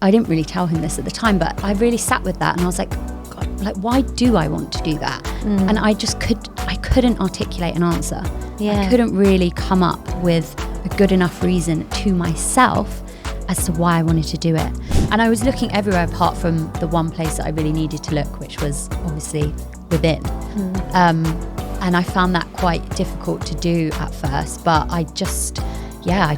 I didn't really tell him this at the time, but I really sat with that and I was like, God, like, why do I want to do that? And I couldn't articulate an answer. I couldn't really come up with a good enough reason to myself as to why I wanted to do it. And I was looking everywhere apart from the one place that I really needed to look, which was obviously within. And I found that quite difficult to do at first, but I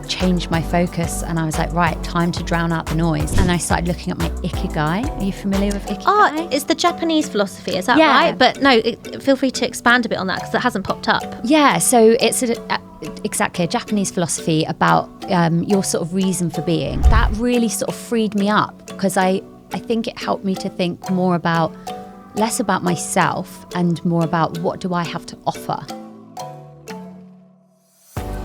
changed my focus and I was like, right, time to drown out the noise. And I started looking at my ikigai. Are you familiar with ikigai? Oh, it's the Japanese philosophy, is that right? But no, feel free to expand a bit on that because it hasn't popped up. Yeah, so it's exactly a Japanese philosophy about your sort of reason for being. That really sort of freed me up because I think it helped me to think less about myself and more about what do I have to offer.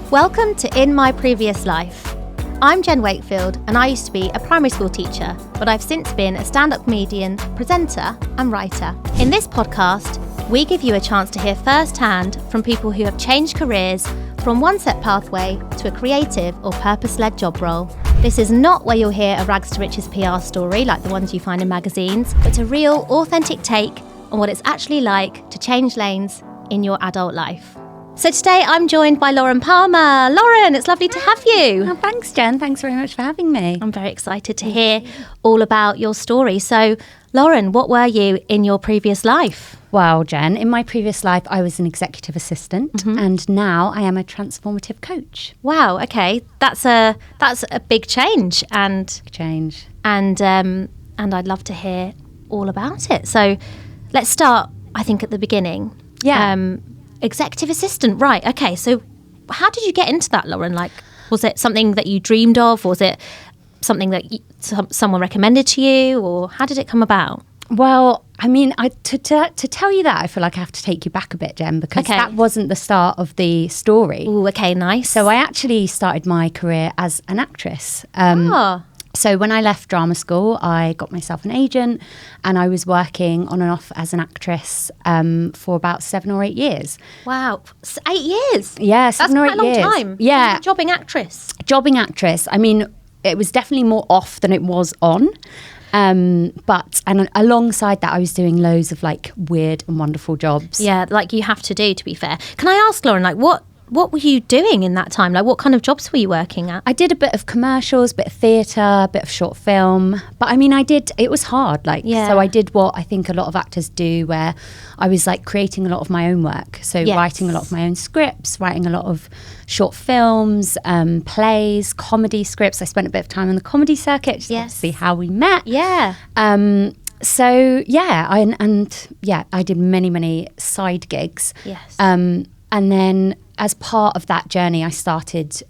Welcome to In My Previous Life. I'm Jen Wakefield and I used to be a primary school teacher, but I've since been a stand-up comedian, presenter and writer. In this podcast, we give you a chance to hear firsthand from people who have changed careers from one set pathway to a creative or purpose-led job role. This is not where you'll hear a rags to riches PR story like the ones you find in magazines, but a real, authentic take on what it's actually like to change lanes in your adult life. So today I'm joined by Lauren Parmar. Lauren, it's lovely to have you. Oh, thanks, Jen. Thanks very much for having me. I'm very excited to hear all about your story. So, Lauren, what were you in your previous life? Well, Jen, in my previous life, I was an executive assistant and now I am a transformative coach. Wow, okay. That's a big change. And I'd love to hear all about it. So let's start, I think, at the beginning. Yeah. Executive assistant, right. Okay, so how did you get into that, Lauren? Like, was it something that you dreamed of? Was it something that someone recommended to you? Or how did it come about? Well, I mean, to tell you that, I feel like I have to take you back a bit, Jen, because that wasn't the start of the story. Ooh, okay, nice. So I actually started my career as an actress. So when I left drama school, I got myself an agent and I was working on and off as an actress for about 7 or 8 years. Wow, 8 years? Yeah, 7 or 8 years. That's quite a long time. Yeah. Jobbing actress. Jobbing actress. I mean, it was definitely more off than it was on. But alongside that, I was doing loads of like weird and wonderful jobs. Yeah, like you have to do, to be fair. Can I ask, Lauren, like what were you doing in that time? Like, what kind of jobs were you working at? I did a bit of commercials, bit of theatre, a bit of short film. But I mean, it was hard. So I did what I think a lot of actors do, where I was like creating a lot of my own work. So writing a lot of my own scripts, writing a lot of short films, plays, comedy scripts. I spent a bit of time on the comedy circuit, just to see how we met. Yeah. So yeah, I did many side gigs. Yes. And then as part of that journey, I started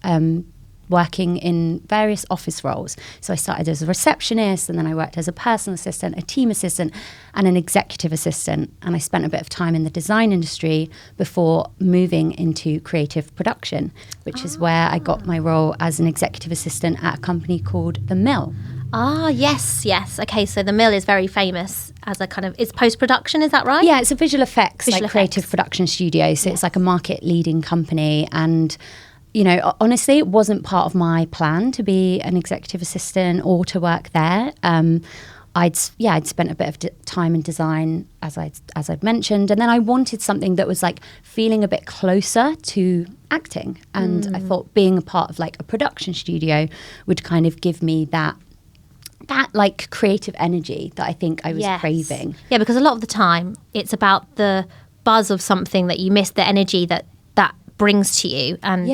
working in various office roles. So I started as a receptionist and then I worked as a personal assistant, a team assistant and an executive assistant. And I spent a bit of time in the design industry before moving into creative production, which is where I got my role as an executive assistant at a company called The Mill. Ah, yes. Okay, so The Mill is very famous as a kind of, it's post-production, is that right? Yeah, it's a visual effects creative production studio. So it's like a market-leading company. And, you know, honestly, it wasn't part of my plan to be an executive assistant or to work there. I'd spent a bit of time in design, as I'd mentioned. And then I wanted something that was like feeling a bit closer to acting. And I thought being a part of like a production studio would kind of give me that like creative energy that I think I was craving. Yeah, because a lot of the time it's about the buzz of something that you miss, the energy that brings to you. And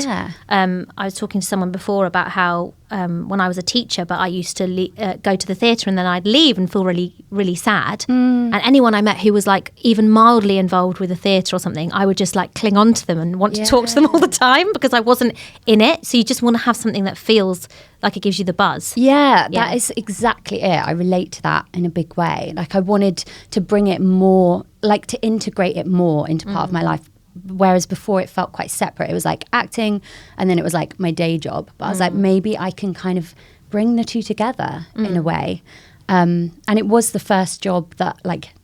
I was talking to someone before about how when I was a teacher, but I used to go to the theatre and then I'd leave and feel really, really sad. And anyone I met who was like even mildly involved with the theatre or something, I would just like cling on to them and want to talk to them all the time because I wasn't in it. So you just want to have something that feels like it gives you the buzz. Yeah, that is exactly it. I relate to that in a big way. Like I wanted to bring it more, like to integrate it more into part of my life. Whereas before it felt quite separate. It was like acting and then it was like my day job. But I was like, maybe I can kind of bring the two together in a way. And it was the first job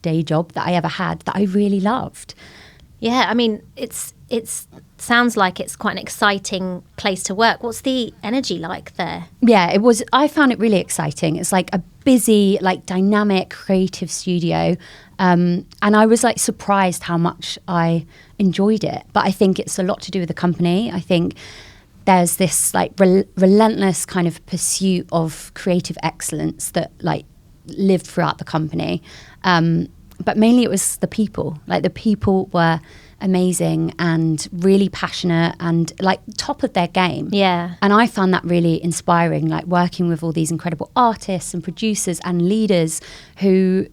day job that I ever had that I really loved. Yeah, I mean, it's sounds like it's quite an exciting place to work. What's the energy like there? Yeah, it was. I found it really exciting. It's like a busy, like dynamic, creative studio. And I was like surprised how much I enjoyed it. But I think it's a lot to do with the company. I think there's this like relentless kind of pursuit of creative excellence that like lived throughout the company. But mainly it was the people. Like the people were amazing and really passionate and like top of their game. Yeah. And I found that really inspiring, like working with all these incredible artists and producers and leaders who,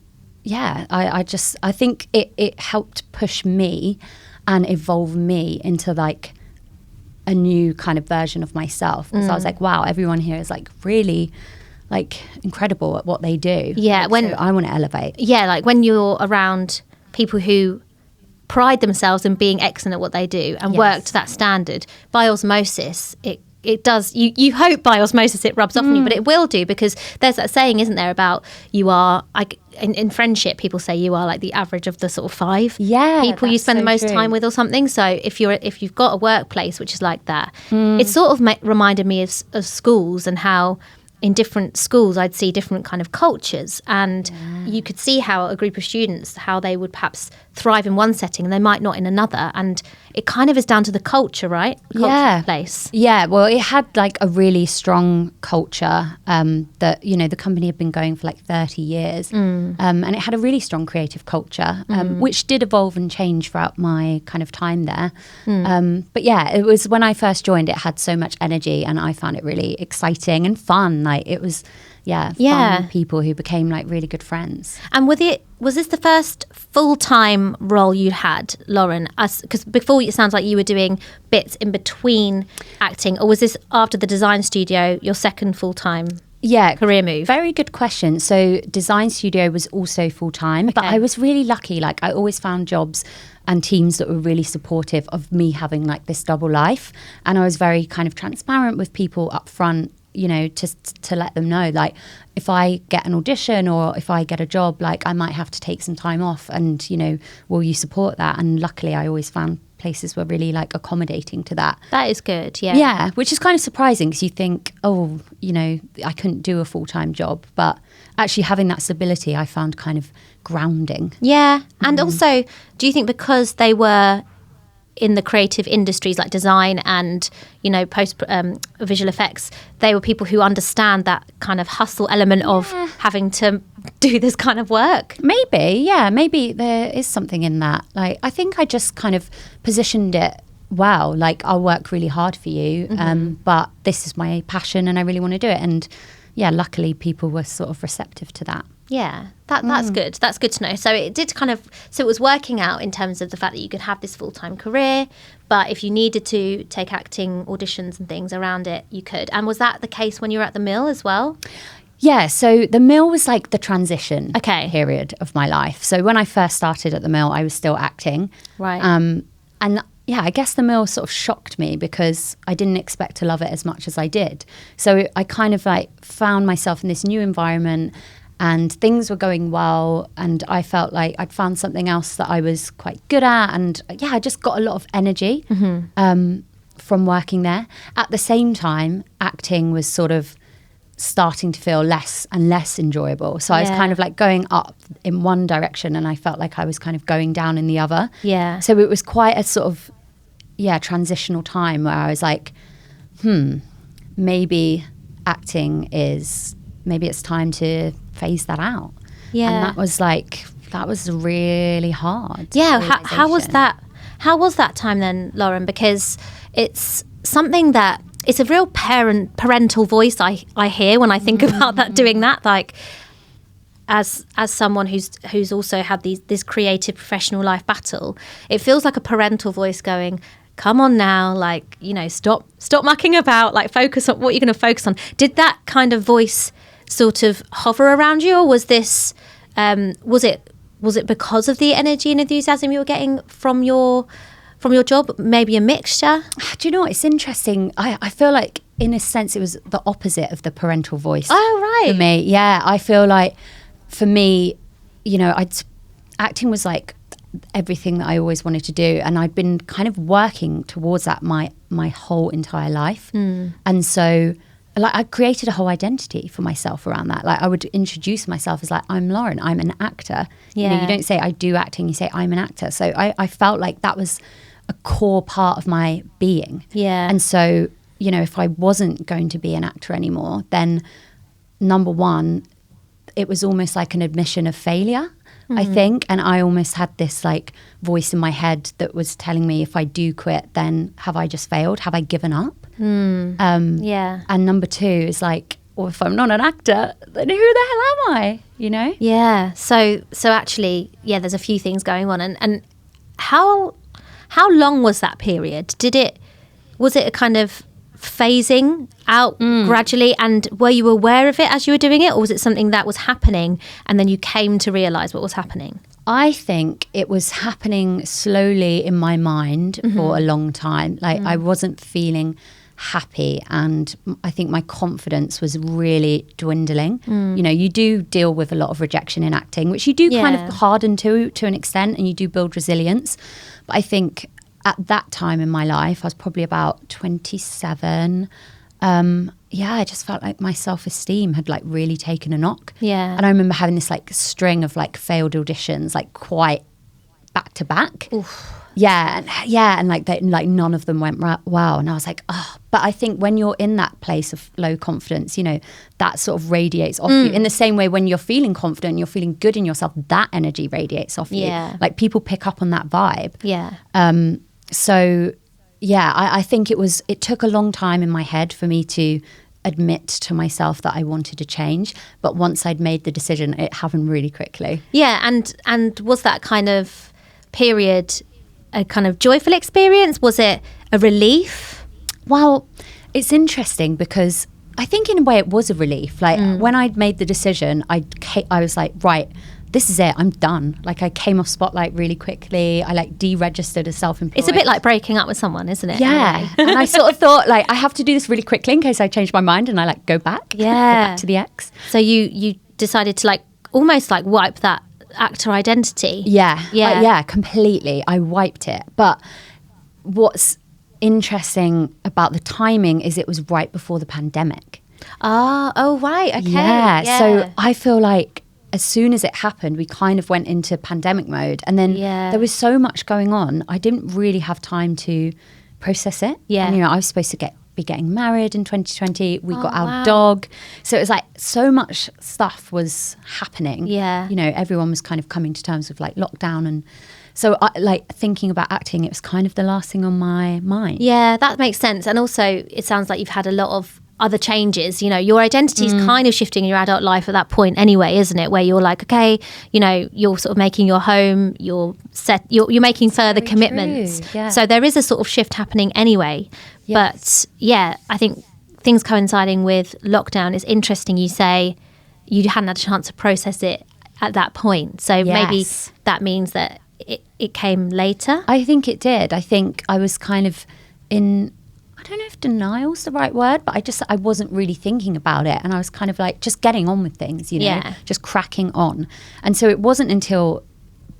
I think it helped push me and evolve me into like a new kind of version of myself. Because I was like, wow, everyone here is like really like incredible at what they do. Yeah. So I want to elevate. Yeah. Like when you're around people who pride themselves in being excellent at what they do and work to that standard, by osmosis, it does, you hope by osmosis it rubs off on you, but it will do, because there's that saying, isn't there, about you are, in friendship, people say you are like the average of the sort of 5 people you spend the most time with or something. So if you've got a workplace which is like that, it sort of reminded me of schools, and how in different schools I'd see different kind of cultures, and you could see how a group of students, how they would perhaps thrive in one setting and they might not in another, and it kind of is down to the culture, right? The culture of the place. Yeah, well, it had like a really strong culture that, you know, the company had been going for like 30 years and it had a really strong creative culture, which did evolve and change throughout my kind of time there. But yeah, it was when I first joined, it had so much energy and I found it really exciting and fun. Like it was, fun people who became like really good friends. And was this the first full-time role you had, Lauren? Because before it sounds like you were doing bits in between acting, or was this after the design studio your second full-time career move? Very good question. So design studio was also full-time, but I was really lucky. Like I always found jobs and teams that were really supportive of me having like this double life. And I was very kind of transparent with people up front, you know, to let them know, like, if I get an audition or if I get a job, like I might have to take some time off, and, you know, will you support that? And luckily I always found places were really like accommodating to that. That is good. Yeah, which is kind of surprising, because you think, oh, you know, I couldn't do a full-time job, but actually having that stability I found kind of grounding. Yeah. And also, do you think because they were in the creative industries like design and, you know, post visual effects, they were people who understand that kind of hustle element of having to do this kind of work? Maybe there is something in that. Like, I think I just kind of positioned it well, like, I'll work really hard for you, but this is my passion and I really want to do it. And yeah, luckily people were sort of receptive to that. Yeah, that's good. That's good to know. So it was working out in terms of the fact that you could have this full-time career, but if you needed to take acting auditions and things around it, you could. And was that the case when you were at the Mill as well? Yeah, so the Mill was like the transition period of my life. So when I first started at the Mill, I was still acting. Right. And yeah, I guess the Mill sort of shocked me because I didn't expect to love it as much as I did. So I kind of like found myself in this new environment and things were going well, and I felt like I'd found something else that I was quite good at, and yeah, I just got a lot of energy from working there. At the same time, acting was sort of starting to feel less and less enjoyable. So I was kind of like going up in one direction and I felt like I was kind of going down in the other. Yeah. So it was quite a sort of, transitional time where I was like, maybe it's time to phase that out. Yeah. And that was really hard. Yeah. How was that time then, Lauren? Because it's something that, it's a real parental voice I hear when I think about that, doing that. Like, as someone who's also had this creative professional life battle, it feels like a parental voice going, come on now, like, you know, stop mucking about, like, focus on what you're going to focus on. Did that kind of voice sort of hover around you, or was this was it because of the energy and enthusiasm you were getting from your job? Maybe a mixture? Do you know what? It's interesting. I feel like in a sense it was the opposite of the parental voice. Oh, right. For me. Yeah. I feel like for me, you know, acting was like everything that I always wanted to do. And I'd been kind of working towards that my whole entire life. And so like I created a whole identity for myself around that. Like I would introduce myself as like, I'm Lauren, I'm an actor. You know, you don't say I do acting, you say I'm an actor. So I felt like that was a core part of my being. And so, you know, if I wasn't going to be an actor anymore, then number one, it was almost like an admission of failure, I think. And I almost had this like voice in my head that was telling me if I do quit, then have I just failed? Have I given up? And number two is like, well, if I'm not an actor, then who the hell am I? You know? Yeah. So actually, there's a few things going on. And how long was that period? Was it a kind of phasing out gradually, and were you aware of it as you were doing it, or was it something that was happening and then you came to realize what was happening? I think it was happening slowly in my mind for a long time. Like I wasn't feeling happy, and I think my confidence was really dwindling. You know, you do deal with a lot of rejection in acting, which you do kind of harden to an extent, and you do build resilience. But I think at that time in my life, I was probably about 27. I just felt like my self-esteem had like really taken a knock. And I remember having this like string of like failed auditions, like quite back to back. And like none of them went well. And I was like, oh. But I think when you're in that place of low confidence, you know, that sort of radiates off you. In the same way, when you're feeling confident, you're feeling good in yourself, that energy radiates off you. Like people pick up on that vibe. I think it took a long time in my head for me to admit to myself that I wanted to change. But once I'd made the decision, it happened really quickly. And was that kind of period a kind of joyful experience? Was it a relief? Well, it's interesting because I think in a way it was a relief. Like when I'd made the decision, I was like, right, this is it, I'm done. Like I came off Spotlight really quickly. I like deregistered as self-employed. It's a bit like breaking up with someone, isn't it? Yeah. And I sort of thought like I have to do this really quickly in case I change my mind and I like go back. Go back to the ex. So you decided to like almost like wipe that actor identity. Yeah, completely. I wiped it. But what's interesting about the timing is it was right before the pandemic. Oh right, okay. Yeah. So I feel like as soon as it happened, we kind of went into pandemic mode, and then there was so much going on. I didn't really have time to process it. And, you know, I was supposed to be getting married in 2020. We got our dog, so it was like so much stuff was happening. You know, everyone was kind of coming to terms with like lockdown, and so like thinking about acting, it was kind of the last thing on my mind. Yeah, that makes sense. And also, it sounds like you've had a lot of other changes. You know, your identity is kind of shifting in your adult life at that point anyway, isn't it? Where you're like, okay, you know, you're sort of making your home, you're making further commitments. So there is a sort of shift happening anyway. But I think things coinciding with lockdown is interesting. You say you hadn't had a chance to process it at that point. So maybe that means that it came later. I think it did. I think I was kind of in, I don't know if denial's the right word, but I wasn't really thinking about it. And I was kind of like just getting on with things, you know, just cracking on. And so it wasn't until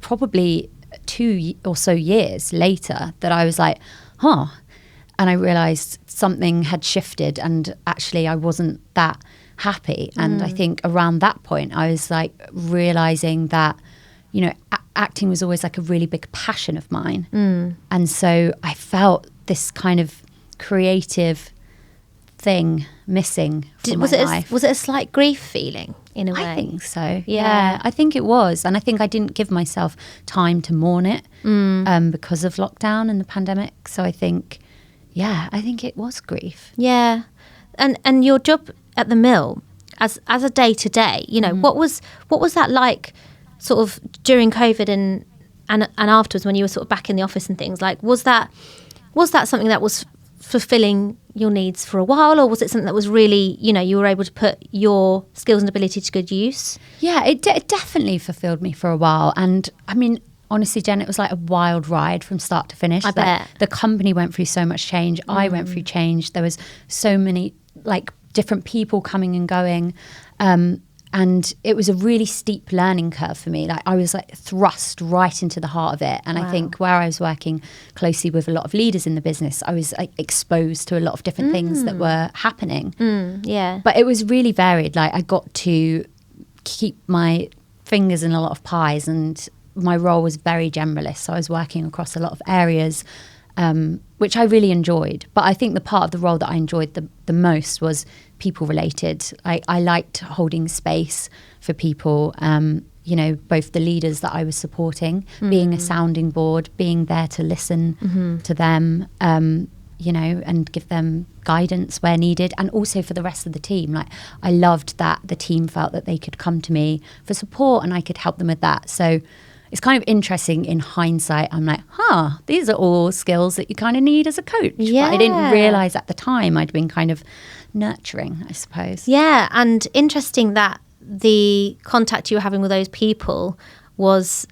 probably 2 or so years later that I was like, and I realized something had shifted and actually I wasn't that happy. And I think around that point, I was like realizing that, you know, acting was always like a really big passion of mine. And so I felt this kind of creative thing missing from my life. Was it a slight grief feeling in a way? I think so. Yeah, I think it was. And I think I didn't give myself time to mourn it because of lockdown and the pandemic. So I think it was grief. Yeah. And your job at the mill as a day-to-day, you know, what was that like sort of during COVID and afterwards when you were sort of back in the office and things? Like, was that something that was fulfilling your needs for a while, or was it something that was really, you know, you were able to put your skills and ability to good use? Yeah, it definitely fulfilled me for a while. And I mean, honestly, Jen, it was like a wild ride from start to finish. I bet. The company went through so much change. I went through change. There was so many like different people coming and going. And And it was a really steep learning curve for me. Like I was like thrust right into the heart of it. And I think where I was working closely with a lot of leaders in the business, I was like exposed to a lot of different things that were happening. But it was really varied. Like I got to keep my fingers in a lot of pies, and my role was very generalist. So I was working across a lot of areas, which I really enjoyed. But I think the part of the role that I enjoyed the most was people related. I liked holding space for people, both the leaders that I was supporting, being a sounding board, being there to listen to them, and give them guidance where needed, and also for the rest of the team. Like I loved that the team felt that they could come to me for support and I could help them with that. So it's kind of interesting in hindsight. I'm like, these are all skills that you kind of need as a coach. Yeah. But I didn't realize at the time I'd been kind of nurturing, I suppose. Yeah, and interesting that the contact you were having with those people was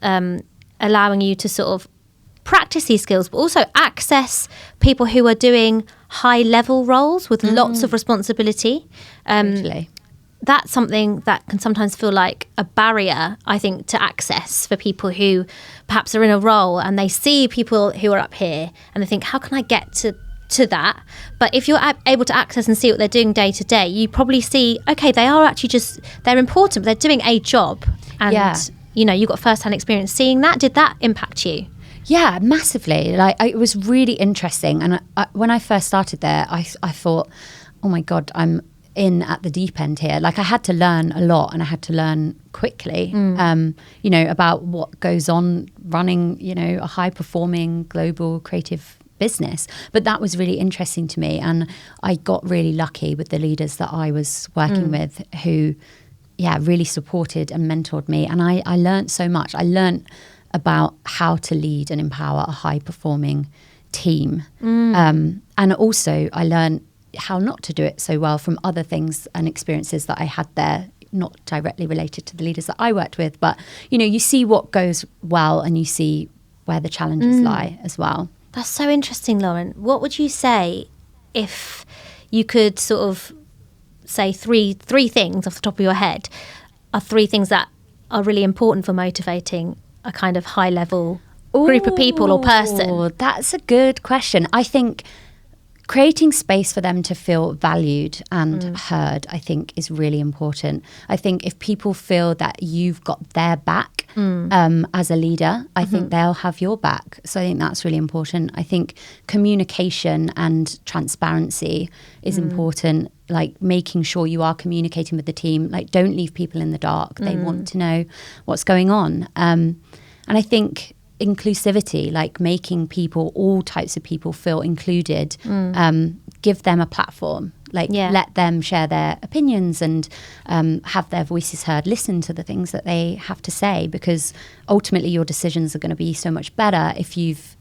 allowing you to sort of practice these skills, but also access people who are doing high level roles with lots of responsibility. Totally. That's something that can sometimes feel like a barrier, I think, to access for people who perhaps are in a role and they see people who are up here and they think, how can I get to that? But if you're able to access and see what they're doing day to day, you probably see, okay, they are actually they're important, but they're doing a job. And, you've got first-hand experience seeing that. Did that impact you? Yeah, massively. Like it was really interesting. And when I first started there, I thought, oh my God, I'm in at the deep end here. Like I had to learn a lot, and I had to learn quickly, about what goes on running, a high performing global creative business. But that was really interesting to me. And I got really lucky with the leaders that I was working with who, really supported and mentored me. And I learned so much. I learned about how to lead and empower a high performing team. And also I learned how not to do it so well from other things and experiences that I had there, not directly related to the leaders that I worked with. But, you see what goes well and you see where the challenges lie as well. That's so interesting, Lauren. What would you say if you could sort of say three things off the top of your head are three things that are really important for motivating a kind of high level group of people or person? That's a good question. I think creating space for them to feel valued and heard, I think, is really important. I think if people feel that you've got their back as a leader, I think they'll have your back. So I think that's really important. I think communication and transparency is important, like making sure you are communicating with the team. Like don't leave people in the dark. They want to know what's going on. And I think inclusivity, like making people, all types of people feel included, give them a platform, like let them share their opinions and have their voices heard, listen to the things that they have to say, because ultimately your decisions are going to be so much better if you've,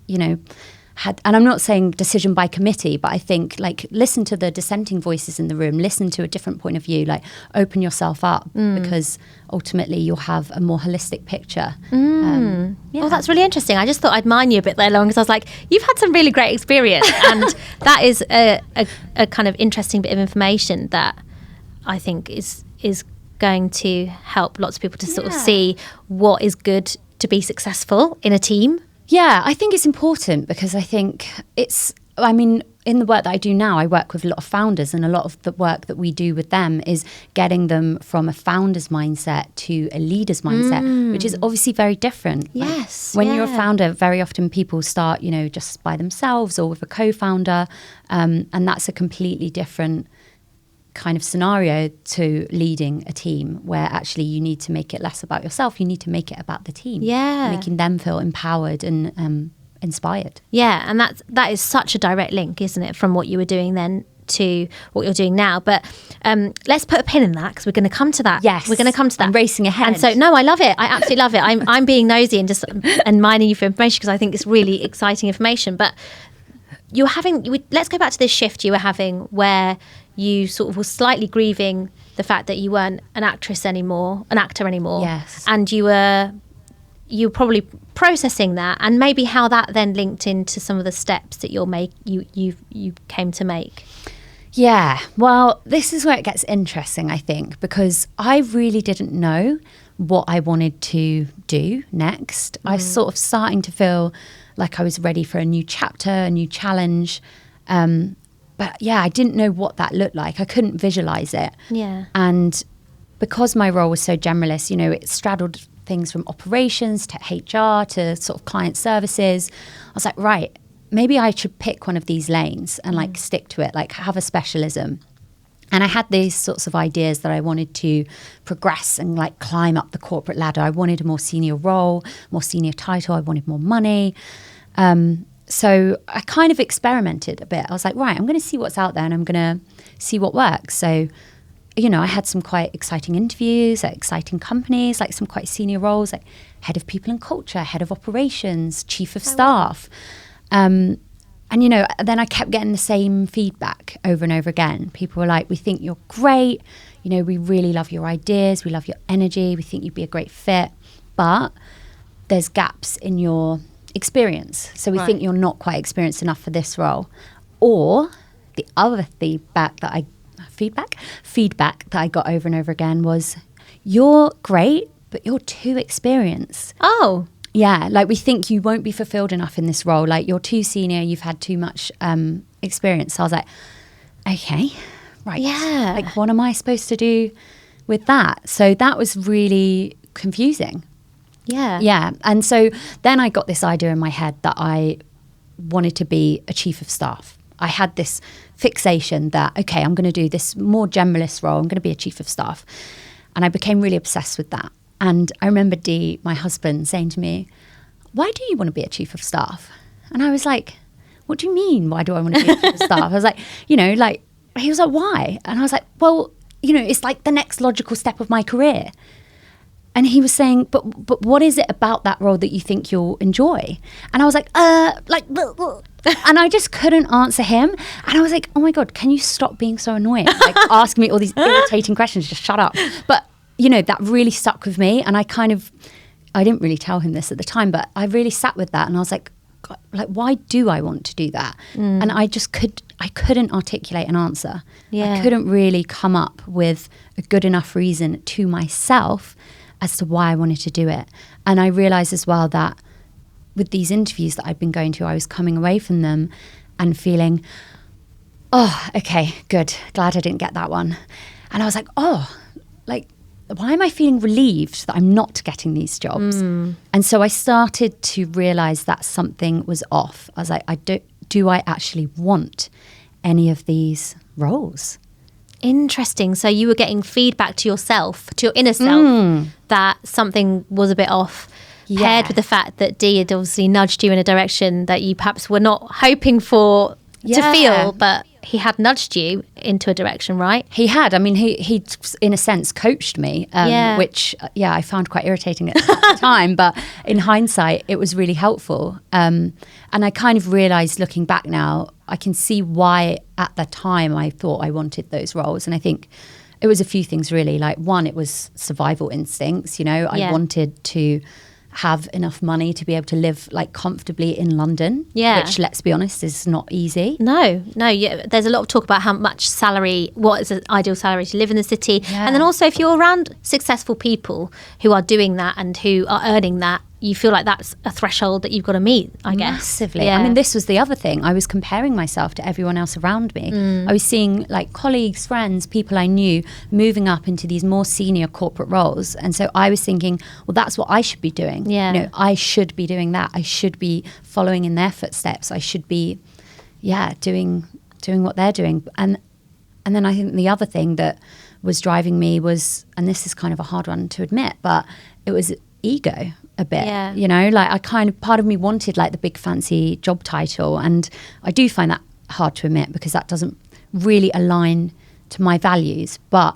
had, and I'm not saying decision by committee, but I think like listen to the dissenting voices in the room, listen to a different point of view, like open yourself up, because ultimately you'll have a more holistic picture. Well, that's really interesting. I just thought I'd mine you a bit there, Lauren, because I was like, you've had some really great experience, and that is a kind of interesting bit of information that I think is going to help lots of people to sort of see what is good to be successful in a team. Yeah, I think it's important because I think in the work that I do now, I work with a lot of founders, and a lot of the work that we do with them is getting them from a founder's mindset to a leader's mindset, which is obviously very different. Yes. Like when you're a founder, very often people start, just by themselves or with a co-founder, and that's a completely different kind of scenario to leading a team, where actually you need to make it less about yourself. You need to make it about the team. Yeah. Making them feel empowered and inspired. Yeah, and that is such a direct link, isn't it, from what you were doing then to what you're doing now. But let's put a pin in that, because we're going to come to that. Yes. We're going to come to that. I'm racing ahead. And so, no, I love it. I absolutely love it. I'm being nosy and mining you for information, because I think it's really exciting information. But let's go back to this shift you were having, where you sort of were slightly grieving the fact that you weren't an actor anymore. Yes. And you were probably processing that, and maybe how that then linked into some of the steps that you came to make. Yeah, well, this is where it gets interesting, I think, because I really didn't know what I wanted to do next. I was sort of starting to feel like I was ready for a new chapter, a new challenge. But yeah, I didn't know what that looked like. I couldn't visualize it. Yeah. And because my role was so generalist, you know, it straddled things from operations to HR to sort of client services. I was like, right, maybe I should pick one of these lanes and like stick to it, like have a specialism. And I had these sorts of ideas that I wanted to progress and like climb up the corporate ladder. I wanted a more senior role, more senior title. I wanted more money. So I kind of experimented a bit. I was like, right, I'm going to see what's out there and I'm going to see what works. So, you know, I had some quite exciting interviews at exciting companies, like some quite senior roles, like head of people and culture, head of operations, chief of staff. And, you know, then I kept getting the same feedback over and over again. People were like, we think you're great. You know, we really love your ideas. We love your energy. We think you'd be a great fit. But there's gaps in your experience. So we think you're not quite experienced enough for this role. Or the other feedback that I got over and over again was, you're great, but you're too experienced. Oh. Yeah, like we think you won't be fulfilled enough in this role. Like you're too senior, you've had too much experience. So I was like, okay, right. Yeah. Like what am I supposed to do with that? So that was really confusing. Yeah. Yeah. And so then I got this idea in my head that I wanted to be a chief of staff. I had this fixation that, okay, I'm going to do this more generalist role. I'm going to be a chief of staff. And I became really obsessed with that. And I remember Dee, my husband, saying to me, why do you want to be a chief of staff? And I was like, what do you mean? Why do I want to be a chief of staff? I was like, you know, like, he was like, why? And I was like, well, you know, it's like the next logical step of my career. And he was saying, but what is it about that role that you think you'll enjoy? And I was like, and I just couldn't answer him. And I was like, oh my God, can you stop being so annoying? Like asking me all these irritating questions, just shut up. But you know, that really stuck with me. And I didn't really tell him this at the time, but I really sat with that and I was like, God, like, why do I want to do that? And I couldn't articulate an answer. Yeah. I couldn't really come up with a good enough reason to myself as to why I wanted to do it. And I realized as well that with these interviews that I'd been going to, I was coming away from them and feeling, oh, okay, good. Glad I didn't get that one. And I was like, oh, like, why am I feeling relieved that I'm not getting these jobs? And so I started to realize that something was off. I was like, do I actually want any of these Interesting. So you were getting feedback to yourself, to your inner self, that something was a bit off, paired with the fact that Dee had obviously nudged you in a direction that you perhaps were not hoping for to feel, but he had nudged you into a direction, right? He had. I mean, he in a sense coached me, which, I found quite irritating at the time. But in hindsight, it was really helpful. And I kind of realised looking back now, I can see why at the time I thought I wanted those roles. And I think it was a few things really. Like one, it was survival instincts. You know, I wanted to have enough money to be able to live like comfortably in London, which, let's be honest, is not easy. No, there's a lot of talk about how much salary, what is an ideal salary to live in the city. And then also if you're around successful people who are doing that and who are earning that, you feel like that's a threshold that you've got to meet, I guess. Massively. I mean, this was the other thing. I was comparing myself to everyone else around me. I was seeing like colleagues, friends, people I knew moving up into these more senior corporate roles. And so I was thinking, well, that's what I should be doing. Yeah. You know, I should be doing that. I should be following in their footsteps. I should be, doing what they're doing. And then I think the other thing that was driving me was, and this is kind of a hard one to admit, but it was ego a bit, you know, like part of me wanted like the big fancy job title. And I do find that hard to admit because that doesn't really align to my values. But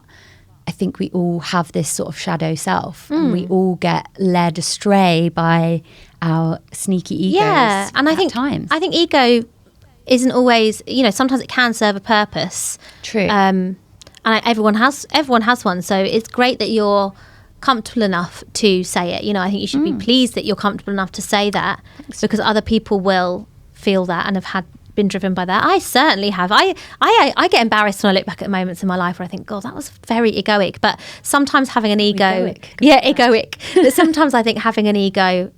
I think we all have this sort of shadow self and we all get led astray by our sneaky egos. Yeah. And I think ego isn't always, you know, sometimes it can serve a purpose. True. And everyone has one. So it's great that you're comfortable enough to say it. You know, I think you should be pleased that you're comfortable enough to say that. Thanks. Because other people will feel that and have had been driven by that. I certainly have. I get embarrassed when I look back at moments in my life where I think, God, that was very egoic. But sometimes having an ego, egoic. But sometimes I think having an ego,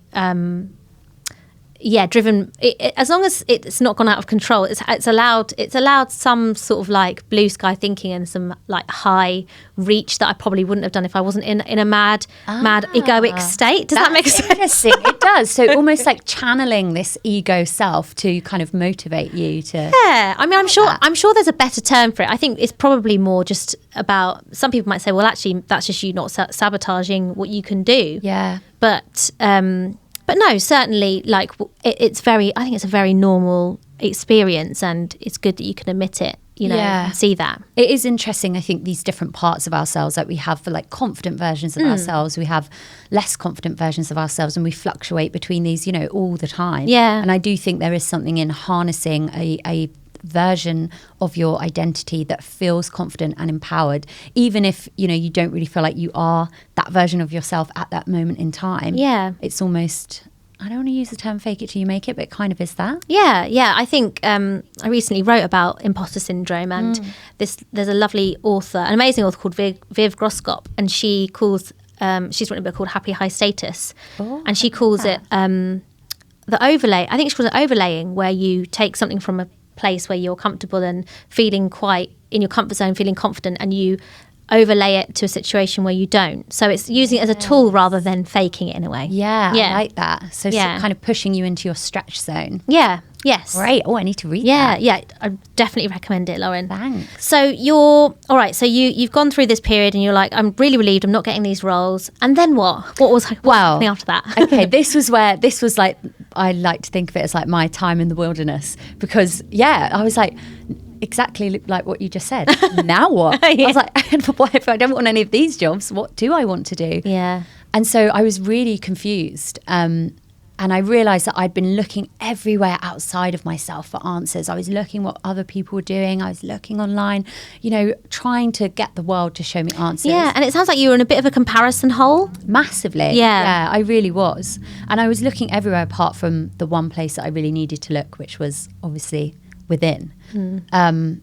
driven. As long as it's not gone out of control, it's allowed some sort of like blue sky thinking and some like high reach that I probably wouldn't have done if I wasn't in a mad egoic state. Does that make sense? Interesting. It does. So almost like channeling this ego self to kind of motivate you to. Yeah, I mean, I'm sure there's a better term for it. I think it's probably more just about. Some people might say, well, actually, that's just you not sabotaging what you can do. Yeah, but no, certainly, like I think it's a very normal experience, and it's good that you can admit it, and see that. It is interesting, I think, these different parts of ourselves that we have for like confident versions of ourselves, we have less confident versions of ourselves, and we fluctuate between these, all the time. Yeah. And I do think there is something in harnessing a version of your identity that feels confident and empowered, even if you don't really feel like you are that version of yourself at that moment in time. It's almost, I don't want to use the term fake it till you make it, but it kind of is that. I think I recently wrote about imposter syndrome, and there's a lovely author, an amazing author called Viv Groskop, and she calls she's written a book called Happy High Status, and she calls it the overlay. I think she calls it overlaying, where you take something from a place where you're comfortable and feeling quite in your comfort zone, feeling confident, and you overlay it to a situation where you don't. So it's using it as a tool rather than faking it in a way. I like that. So kind of pushing you into your stretch zone. Yes. Great. Oh, I need to read that. I definitely recommend it, Lauren. Thanks. So you've gone through this period and you're like, I'm really relieved I'm not getting these roles. And then what? What was happening after that? Okay, this was like, I like to think of it as like my time in the wilderness, because I was like, exactly like what you just said. Now what? I was like, if I don't want any of these jobs, what do I want to do? Yeah. And so I was really confused. And I realised that I'd been looking everywhere outside of myself for answers. I was looking what other people were doing. I was looking online, trying to get the world to show me answers. Yeah, and it sounds like you were in a bit of a comparison hole. Massively. Yeah, I really was. And I was looking everywhere apart from the one place that I really needed to look, which was obviously within. And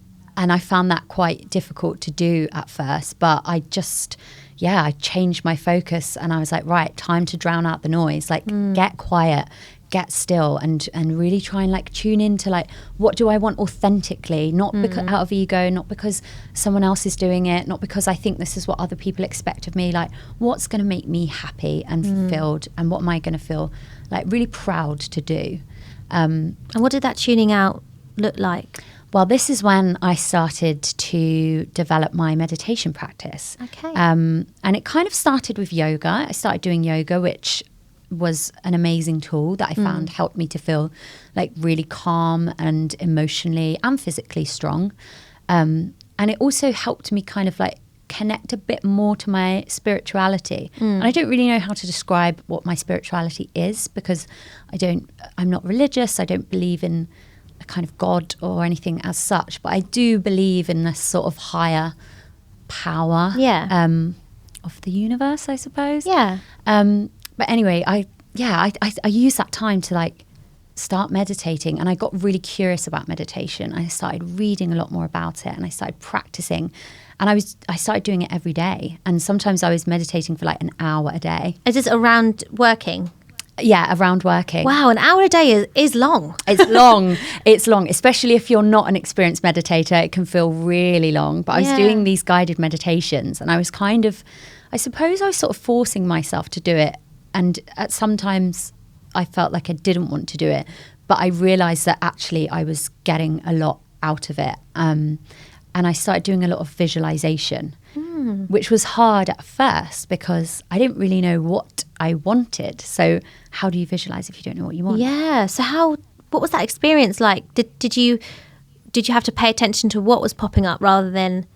I found that quite difficult to do at first, but I just... I changed my focus, and I was like, right, time to drown out the noise, like get quiet, get still, and really try and like tune into like, what do I want authentically, not because out of ego, not because someone else is doing it, not because I think this is what other people expect of me, like what's going to make me happy and fulfilled, and what am I going to feel like really proud to do. And what did that tuning out look like? Well, this is when I started to develop my meditation practice. Okay. And it kind of started with yoga. I started doing yoga, which was an amazing tool that I found helped me to feel like really calm and emotionally and physically strong. And it also helped me kind of like connect a bit more to my spirituality. And I don't really know how to describe what my spirituality is, because I'm not religious. I don't believe in a kind of God or anything as such, but I do believe in this sort of higher power of the universe, I suppose. But anyway, I used that time to like start meditating, and I got really curious about meditation. I started reading a lot more about it, and I started practicing, and I started doing it every day, and sometimes I was meditating for like an hour a day. Is this around working? Yeah, around working. Wow, an hour a day is long. It's long. It's long, especially if you're not an experienced meditator. It can feel really long. But I was doing these guided meditations, and I was kind of, I suppose I was sort of forcing myself to do it. And at sometimes I felt like I didn't want to do it. But I realised that actually I was getting a lot out of it. And I started doing a lot of visualisation, which was hard at first because I didn't really know what I wanted. So how do you visualise if you don't know what you want? Yeah. So what was that experience like? Did you have to pay attention to what was popping up rather than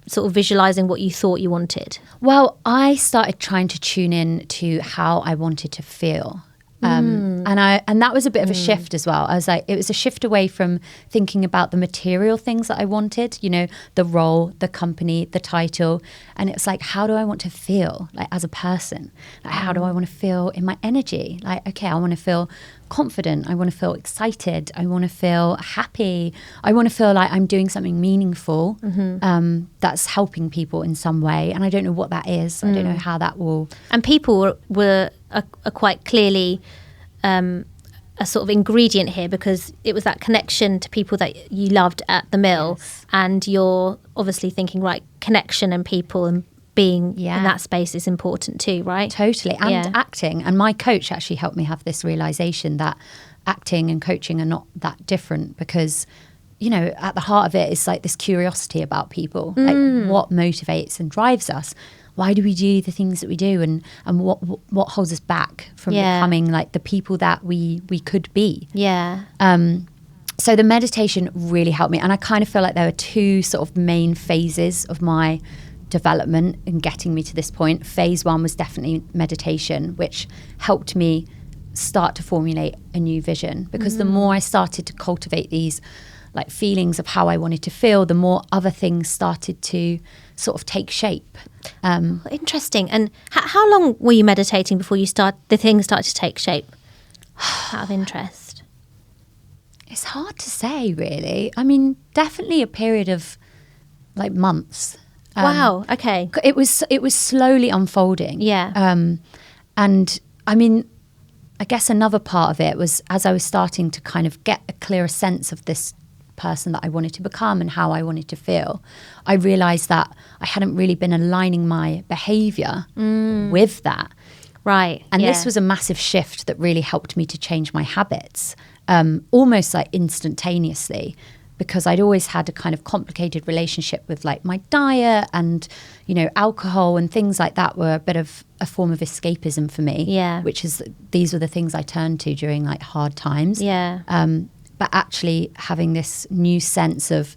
sort of visualising what you thought you wanted? Well, I started trying to tune in to how I wanted to feel. And that was a bit of a shift as well. I was like, it was a shift away from thinking about the material things that I wanted, the role, the company, the title. And it's like, how do I want to feel like as a person? Like, how do I want to feel in my energy? Like, okay, I want to feel confident. I want to feel excited. I want to feel happy. I want to feel like I'm doing something meaningful that's helping people in some way. And I don't know what that is. I don't know how that will. And people were quite clearly a sort of ingredient here, because it was that connection to people that you loved at the mill. Yes. And you're obviously thinking, right, connection and people and being in that space is important too, right? Totally. And acting. And my coach actually helped me have this realization that acting and coaching are not that different, because, you know, at the heart of it is like this curiosity about people, like what motivates and drives us. Why do we do the things that we do, and what holds us back from becoming like the people that we could be? Yeah. So the meditation really helped me. And I kind of feel like there were two sort of main phases of my development in getting me to this point. Phase one was definitely meditation, which helped me start to formulate a new vision, because the more I started to cultivate these like feelings of how I wanted to feel, the more other things started to sort of take shape. Interesting. And how long were you meditating before the things started to take shape? Out of interest. It's hard to say, really. I mean, definitely a period of like months. Wow. Okay. It was slowly unfolding. Yeah. And I mean, I guess another part of it was, as I was starting to kind of get a clearer sense of this person that I wanted to become and how I wanted to feel, I realized that I hadn't really been aligning my behavior with that. Right. And this was a massive shift that really helped me to change my habits, almost like instantaneously, because I'd always had a kind of complicated relationship with like my diet, and, you know, alcohol and things like that were a bit of a form of escapism for me. Yeah. Which is, these were the things I turned to during like hard times. Yeah. But actually having this new sense of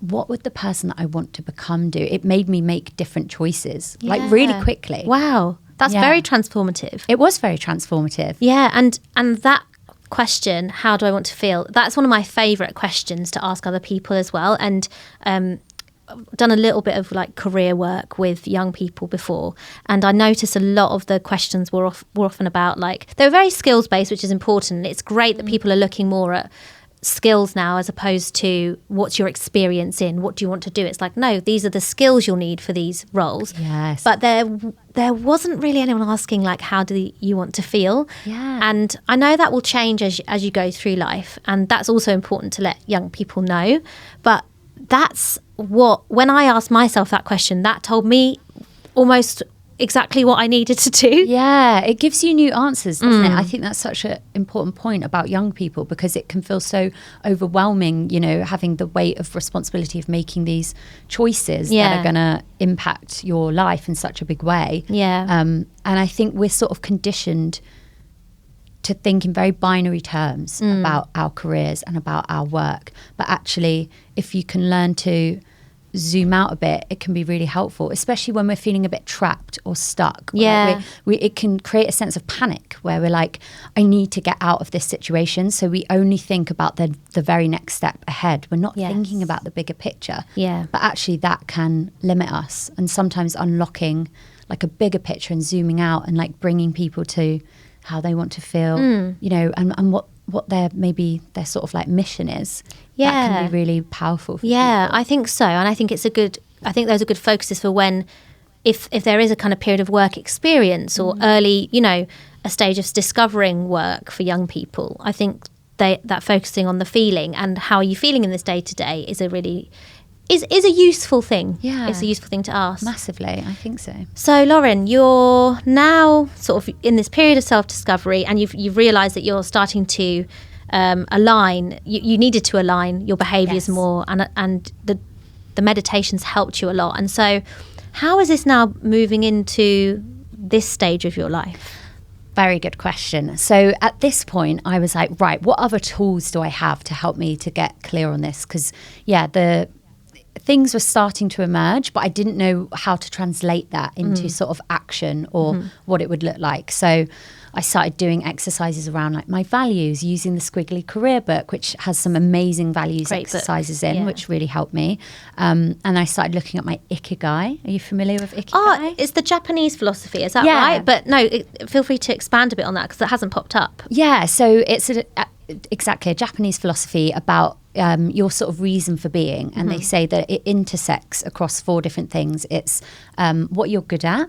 what would the person that I want to become do? It made me make different choices, like really quickly. Wow. That's very transformative. It was very transformative. Yeah. And that question, how do I want to feel? That's one of my favourite questions to ask other people as well. And I've done a little bit of like career work with young people before, and I noticed a lot of the questions were often about like, they were very skills based, which is important. It's great that people are looking more at skills now as opposed to what's your experience in, what do you want to do. It's like, no, these are the skills you'll need for these roles. Yes. But there wasn't really anyone asking like, how do you want to feel? Yeah. And I know that will change as you go through life, and that's also important to let young people know. But that's when I asked myself that question, that told me almost exactly what I needed to do. Yeah, it gives you new answers, doesn't it? I think that's such an important point about young people, because it can feel so overwhelming, you know, having the weight of responsibility of making these choices that are going to impact your life in such a big way. Yeah. And I think we're sort of conditioned to think in very binary terms about our careers and about our work. But actually, if you can learn to zoom out a bit, it can be really helpful, especially when we're feeling a bit trapped or stuck. Yeah. Like it can create a sense of panic where we're like, I need to get out of this situation. So we only think about the very next step ahead. We're not thinking about the bigger picture. Yeah. But actually that can limit us. And sometimes unlocking like a bigger picture and zooming out and like bringing people to how they want to feel, you know, and what their sort of like mission is. That can be really powerful for people. I think so. And I think those are good focuses for when, if there is a kind of period of work experience or early, you know, a stage of discovering work for young people. I think that focusing on the feeling and how are you feeling in this day to day is a really is a useful thing. Yeah. It's a useful thing to ask. Massively, I think so. So Lauren, you're now sort of in this period of self-discovery, and you've realised that you're starting to align. You needed to align your behaviours more, and the meditations helped you a lot. And so, how is this now moving into this stage of your life? Very good question. So at this point, I was like, right, what other tools do I have to help me to get clear on this? Because things were starting to emerge, but I didn't know how to translate that into sort of action or what it would look like. So I started doing exercises around like my values, using the Squiggly Career Book, which has some amazing values exercises in, which really helped me. And I started looking at my Ikigai. Are you familiar with Ikigai? Oh, it's the Japanese philosophy, is that right? But no, feel free to expand a bit on that because it hasn't popped up. Yeah, so it's exactly a Japanese philosophy about your sort of reason for being. And they say that it intersects across 4 different things. It's what you're good at,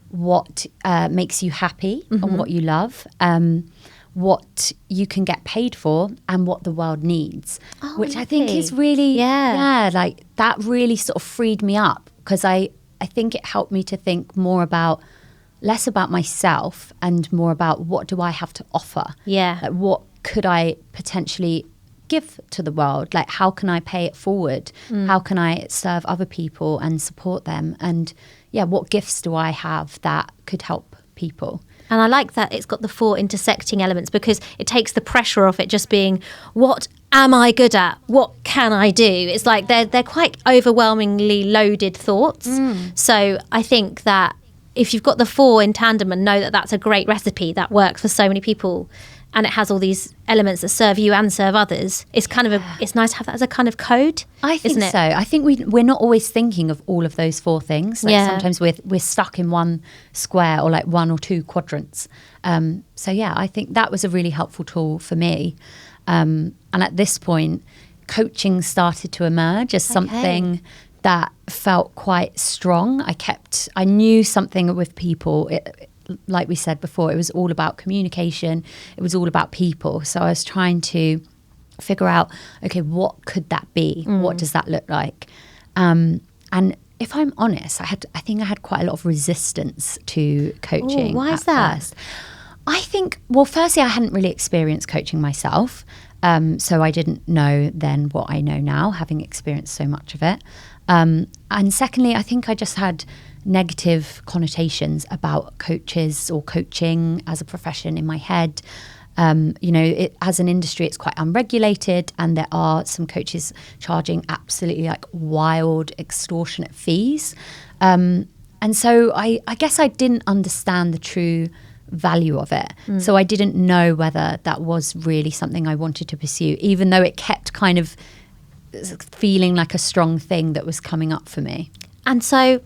what makes you happy and what you love, what you can get paid for, and what the world needs, which I think is really, like that really sort of freed me up, because I think it helped me to think less about myself and more about what do I have to offer. Yeah. Like what could I potentially give to the world? Like how can I pay it forward? How can I serve other people and support them? And what gifts do I have that could help people? And I like that it's got the 4 intersecting elements, because it takes the pressure off it just being, what am I good at? What can I do? It's like they're quite overwhelmingly loaded thoughts. So I think that if you've got the 4 in tandem and know that that's a great recipe that works for so many people, and it has all these elements that serve you and serve others, it's kind of it's nice to have that as a kind of code. I think so. I think we're not always thinking of all of those 4 things. Like sometimes we're stuck in one square or like 1 or 2 quadrants. I think that was a really helpful tool for me. And at this point, coaching started to emerge as something that felt quite strong. I knew something with people. Like we said before, it was all about communication. It was all about people. So I was trying to figure out, okay, what could that be? What does that look like? And if I'm honest, I think I had quite a lot of resistance to coaching. Why is that? First. I think, well, firstly, I hadn't really experienced coaching myself. So I didn't know then what I know now, having experienced so much of it. And secondly, I think I just had negative connotations about coaches or coaching as a profession in my head. As an industry, it's quite unregulated, and there are some coaches charging absolutely like wild, extortionate fees. And so I guess I didn't understand the true value of it. So I didn't know whether that was really something I wanted to pursue, even though it kept kind of feeling like a strong thing that was coming up for me. And so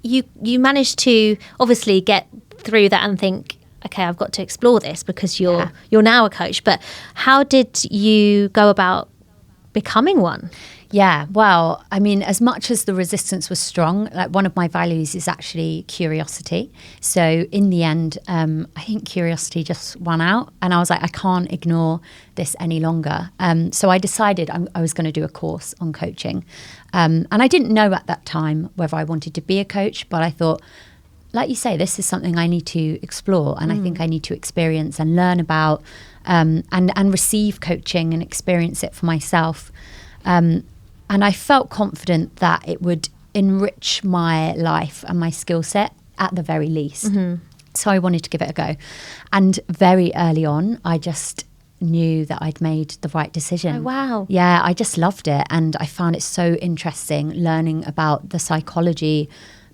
you managed to obviously get through that and think, okay, I've got to explore this, because you're now a coach. But how did you go about becoming one? Yeah, well, I mean, as much as the resistance was strong, like one of my values is actually curiosity. So in the end, I think curiosity just won out, and I was like, I can't ignore this any longer. So I decided I was going to do a course on coaching. And I didn't know at that time whether I wanted to be a coach, but I thought, like you say, this is something I need to explore, and I think I need to experience and learn about, and receive coaching and experience it for myself. And I felt confident that it would enrich my life and my skill set at the very least. So I wanted to give it a go. And very early on, I just knew that I'd made the right decision. Oh, wow. Yeah, I just loved it. And I found it so interesting learning about the psychology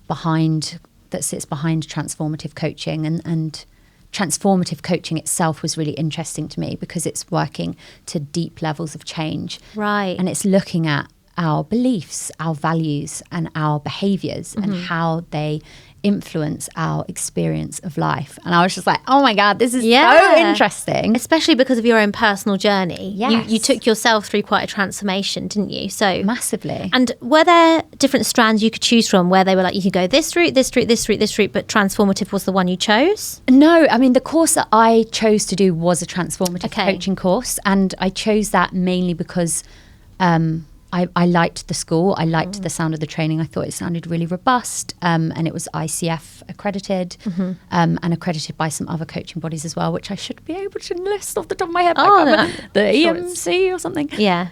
that sits behind transformative coaching. And transformative coaching itself was really interesting to me, because it's working to deep levels of change. Right. And it's looking at our beliefs, our values, and our behaviors, and how they influence our experience of life. And I was just like, oh my God, this is so interesting. Especially because of your own personal journey. Yes. You took yourself through quite a transformation, didn't you? So massively. And were there different strands you could choose from where they were like, you could go this route, this route, this route, this route, but transformative was the one you chose? No, I mean, the course that I chose to do was a transformative coaching course. And I chose that mainly because I liked the school. I liked the sound of the training. I thought it sounded really robust, and it was ICF accredited, and accredited by some other coaching bodies as well, which I should be able to list off the top of my head. The EMC or something. Yeah.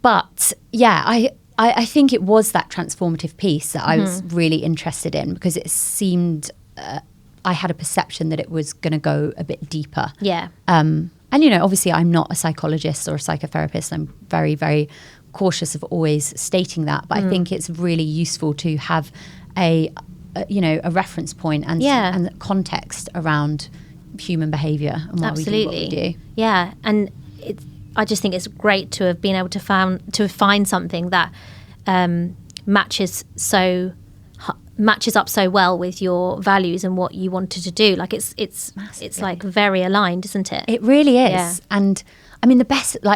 But yeah, I think it was that transformative piece that I was really interested in, because it seemed I had a perception that it was going to go a bit deeper. Yeah. And, obviously I'm not a psychologist or a psychotherapist. I'm very, very cautious of always stating that, but I think it's really useful to have a reference point and context around human behaviour and why we do what we do. Yeah, and I just think it's great to have been able to find something that matches up so well with your values and what you wanted to do. Like it's like very aligned, isn't it? It really is. Yeah. And I mean,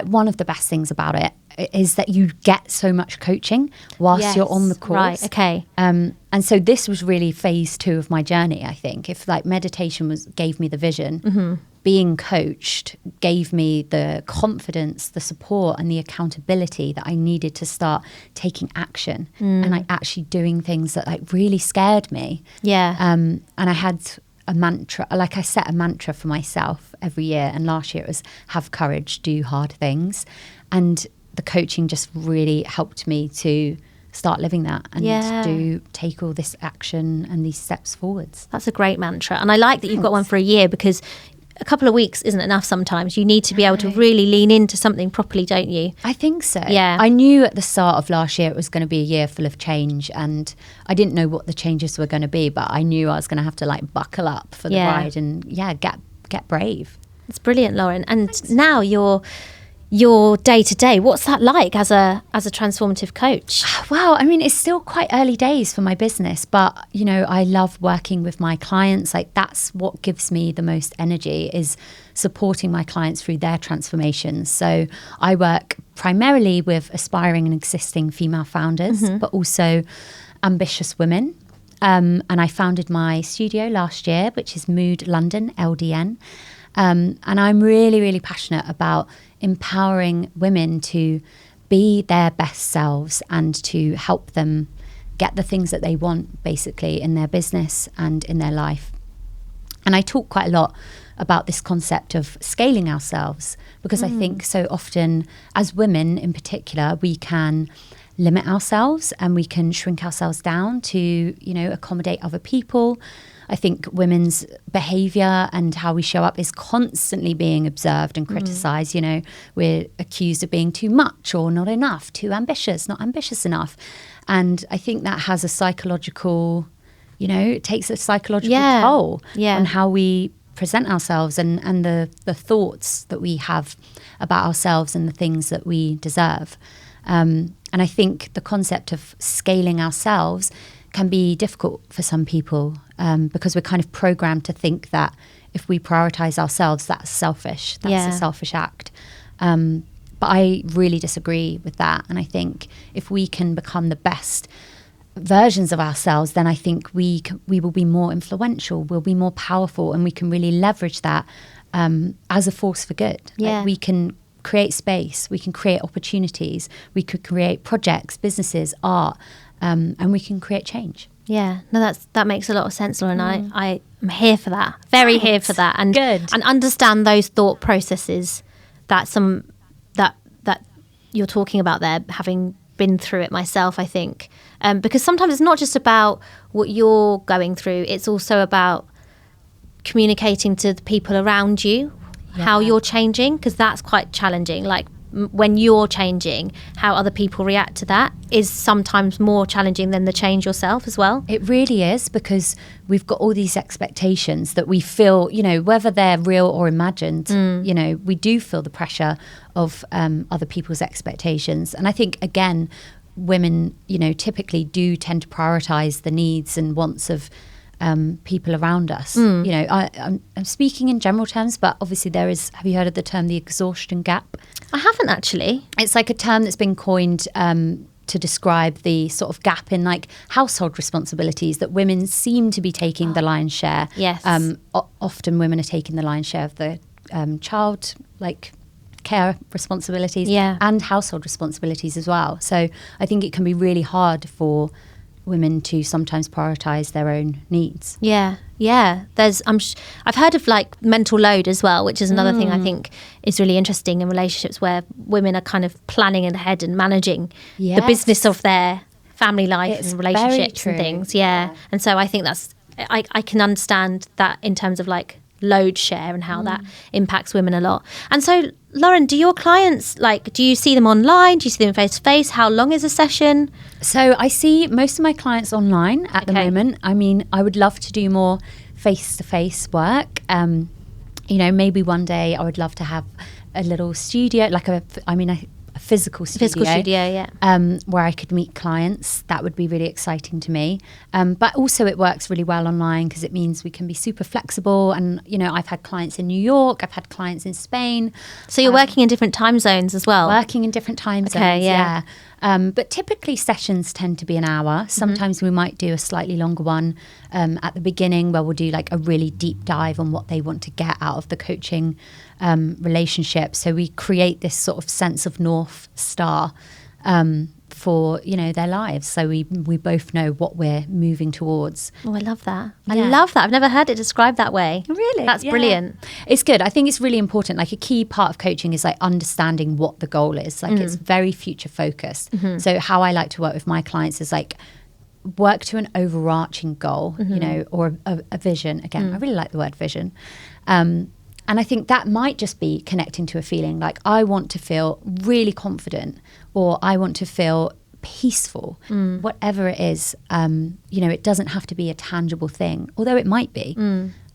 one of the best things about it is that you get so much coaching whilst you're on the course. Right, okay. And so this was really phase 2 of my journey, I think. If like meditation gave me the vision, being coached gave me the confidence, the support and the accountability that I needed to start taking action and like actually doing things that like really scared me. Yeah. And I had a mantra, like I set a mantra for myself every year, and last year it was have courage, do hard things. And the coaching just really helped me to start living that and take all this action and these steps forwards. That's a great mantra. And I like that you've got one for a year, because a couple of weeks isn't enough sometimes. You need to be able to really lean into something properly, don't you? I think so. Yeah. I knew at the start of last year it was going to be a year full of change, and I didn't know what the changes were going to be, but I knew I was going to have to like buckle up for the ride and get brave. It's brilliant, Lauren. And now your day-to-day, what's that like as a transformative coach? Well, I mean, it's still quite early days for my business, but you know, I love working with my clients. Like that's what gives me the most energy, is supporting my clients through their transformations. So I work primarily with aspiring and existing female founders, but also ambitious women. And I founded my studio last year, which is Mood London, LDN. And I'm really, really passionate about empowering women to be their best selves and to help them get the things that they want, basically, in their business and in their life. And I talk quite a lot about this concept of scaling ourselves, because I think so often as women in particular, we can limit ourselves and we can shrink ourselves down to, you know, accommodate other people. I think women's behaviour and how we show up is constantly being observed and criticised. You know, we're accused of being too much or not enough, too ambitious, not ambitious enough. And I think that has a psychological, you know, it takes a psychological toll on how we present ourselves and the thoughts that we have about ourselves and the things that we deserve. And I think the concept of scaling ourselves can be difficult for some people, because we're kind of programmed to think that if we prioritize ourselves, that's selfish. That's a selfish act. But I really disagree with that. And I think if we can become the best versions of ourselves, then I think we will be more influential, we'll be more powerful, and we can really leverage that as a force for good. Yeah. Like we can create space, we can create opportunities, we could create projects, businesses, art, and we can create change. Yeah, no, that makes a lot of sense, Lauren. I'm here for that, here for that, and good, and understand those thought processes that you're talking about there, having been through it myself, I think, because sometimes it's not just about what you're going through; it's also about communicating to the people around you how you're changing, because that's quite challenging. Like when you're changing, how other people react to that is sometimes more challenging than the change yourself as well. It really is, because we've got all these expectations that we feel, you know, whether they're real or imagined, you know, we do feel the pressure of other people's expectations. And I think, again, women, you know, typically do tend to prioritize the needs and wants of people around us. You know, I'm speaking in general terms, but obviously there is, have you heard of the term the exhaustion gap? I haven't actually. It's like a term that's been coined to describe the sort of gap in like household responsibilities that women seem to be taking the lion's share. Yes. Often women are taking the lion's share of the child like care responsibilities and household responsibilities as well. So I think it can be really hard for women to sometimes prioritize their own needs. I've heard of like mental load as well, which is another thing I think is really interesting in relationships, where women are kind of planning ahead and managing the business of their family life and relationships and things. And so I think that's I can understand that in terms of like load share and how that impacts women a lot. And so, Lauren, do your clients, like, do you see them online? Do you see them face to face? How long is a session? So I see most of my clients online at the moment. I mean, I would love to do more face-to-face work. Maybe one day I would love to have a little studio, like a physical studio. Where I could meet clients. That would be really exciting to me. But also it works really well online because it means we can be super flexible. And, I've had clients in New York. I've had clients in Spain. So you're working in different time zones as well? Working in different time zones, yeah. But typically sessions tend to be an hour. Sometimes we might do a slightly longer one at the beginning where we'll do like a really deep dive on what they want to get out of the coaching relationship. So we create this sort of sense of North Star for, their lives. So we both know what we're moving towards. Oh, I love that. I love that. I've never heard it described that way. Really? That's brilliant. It's good. I think it's really important. Like a key part of coaching is like understanding what the goal is. Like it's very future focused. So how I like to work with my clients is like work to an overarching goal, or a vision. Again, I really like the word vision. And I think that might just be connecting to a feeling like I want to feel really confident or I want to feel peaceful, whatever it is. It doesn't have to be a tangible thing, although it might be.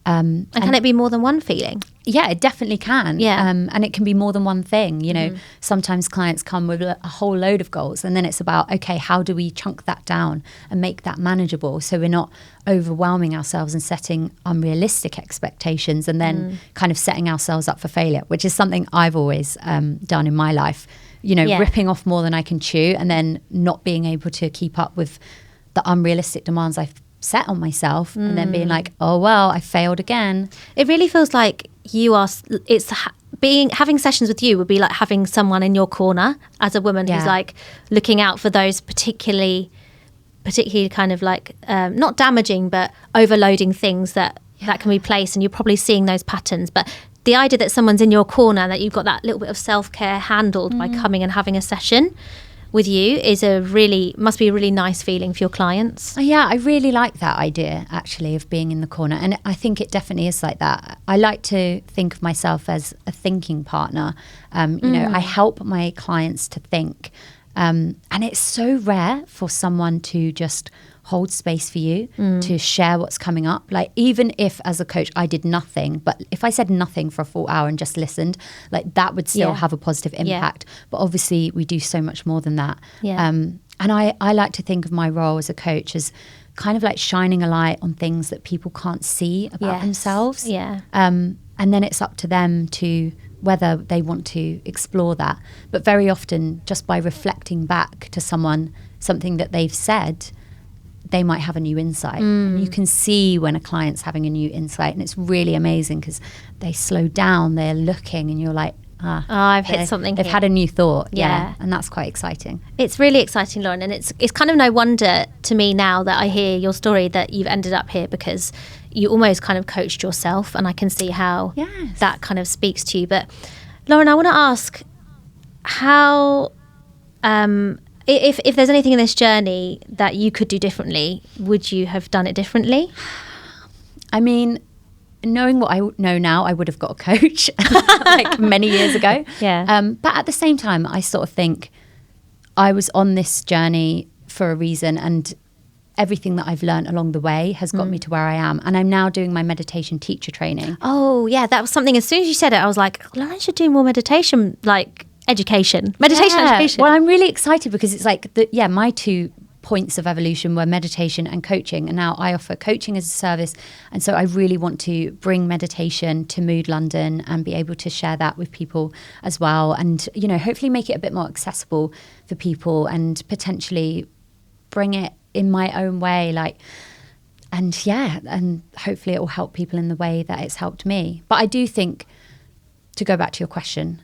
And can it be more than one feeling? Yeah, it definitely can. Yeah. And it can be more than one thing. Sometimes clients come with a whole load of goals and then it's about, okay, how do we chunk that down and make that manageable so we're not overwhelming ourselves and setting unrealistic expectations and then kind of setting ourselves up for failure, which is something I've always done in my life, ripping off more than I can chew and then not being able to keep up with the unrealistic demands I've set on myself and then being like, oh well, I failed again. It really feels like having sessions with you would be like having someone in your corner as a woman who's like looking out for those particularly kind of like not damaging but overloading things that can be placed, and you're probably seeing those patterns. But the idea that someone's in your corner, that you've got that little bit of self-care handled by coming and having a session with you must be a really nice feeling for your clients. Yeah, I really like that idea actually of being in the corner, and I think it definitely is like that. I like to think of myself as a thinking partner. I help my clients to think, and it's so rare for someone to just hold space for you to share what's coming up. Like even if as a coach I did nothing, but if I said nothing for a full hour and just listened, like that would still have a positive impact. But obviously we do so much more than that. And I like to think of my role as a coach as kind of like shining a light on things that people can't see about themselves. And then it's up to them to whether they want to explore that. But very often just by reflecting back to someone something that they've said, they might have a new insight. And you can see when a client's having a new insight, and it's really amazing because they slow down, they're looking, and you're like, I've hit something. They've had a new thought. And that's quite exciting. It's really exciting, Lauren, and it's kind of no wonder to me now that I hear your story that you've ended up here, because you almost kind of coached yourself, and I can see how that kind of speaks to you. But Lauren, I want to ask how if there's anything in this journey that you could do differently, would you have done it differently? I mean, knowing what I know now, I would have got a coach like many years ago. But at the same time, I sort of think I was on this journey for a reason, and everything that I've learned along the way has got me to where I am. And I'm now doing my meditation teacher training. Oh, yeah, that was something. As soon as you said it, I was like, Lauren should do more meditation, like meditation. Education. Well, I'm really excited because it's like, my 2 points of evolution were meditation and coaching. And now I offer coaching as a service. And so I really want to bring meditation to Mood London and be able to share that with people as well. And, hopefully make it a bit more accessible for people and potentially bring it in my own way. And hopefully it will help people in the way that it's helped me. But I do think, to go back to your question,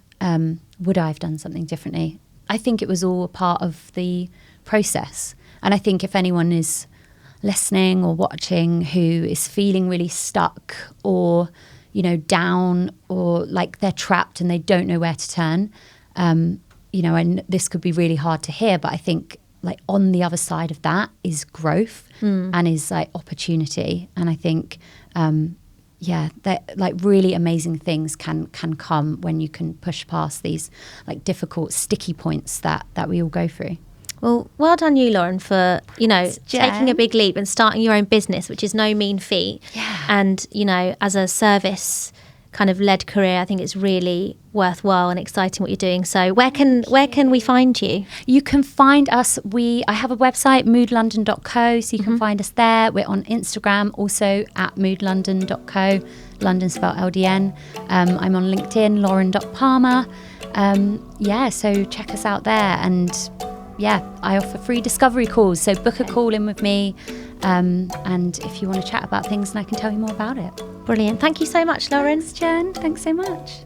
would I have done something differently? I think it was all a part of the process. And I think if anyone is listening or watching who is feeling really stuck or, down, or like they're trapped and they don't know where to turn, and this could be really hard to hear, but I think like on the other side of that is growth and is like opportunity. And I think, that like really amazing things can come when you can push past these like difficult sticky points that we all go through. Well done you, Lauren, for, taking a big leap and starting your own business, which is no mean feat. Yeah. And, as a service kind of led career, I think it's really worthwhile and exciting what you're doing. So where can we find you? You can find us. I have a website, moodlondon.co, so you can find us there. We're on Instagram, also at moodlondon.co, London spelled LDN. I'm on LinkedIn, Lauren.Parmar. So check us out there. And I offer free discovery calls, so book a call in with me, and if you want to chat about things, and I can tell you more about it. Brilliant. Thank you so much, Lauren. Thanks, Jen. Thanks so much.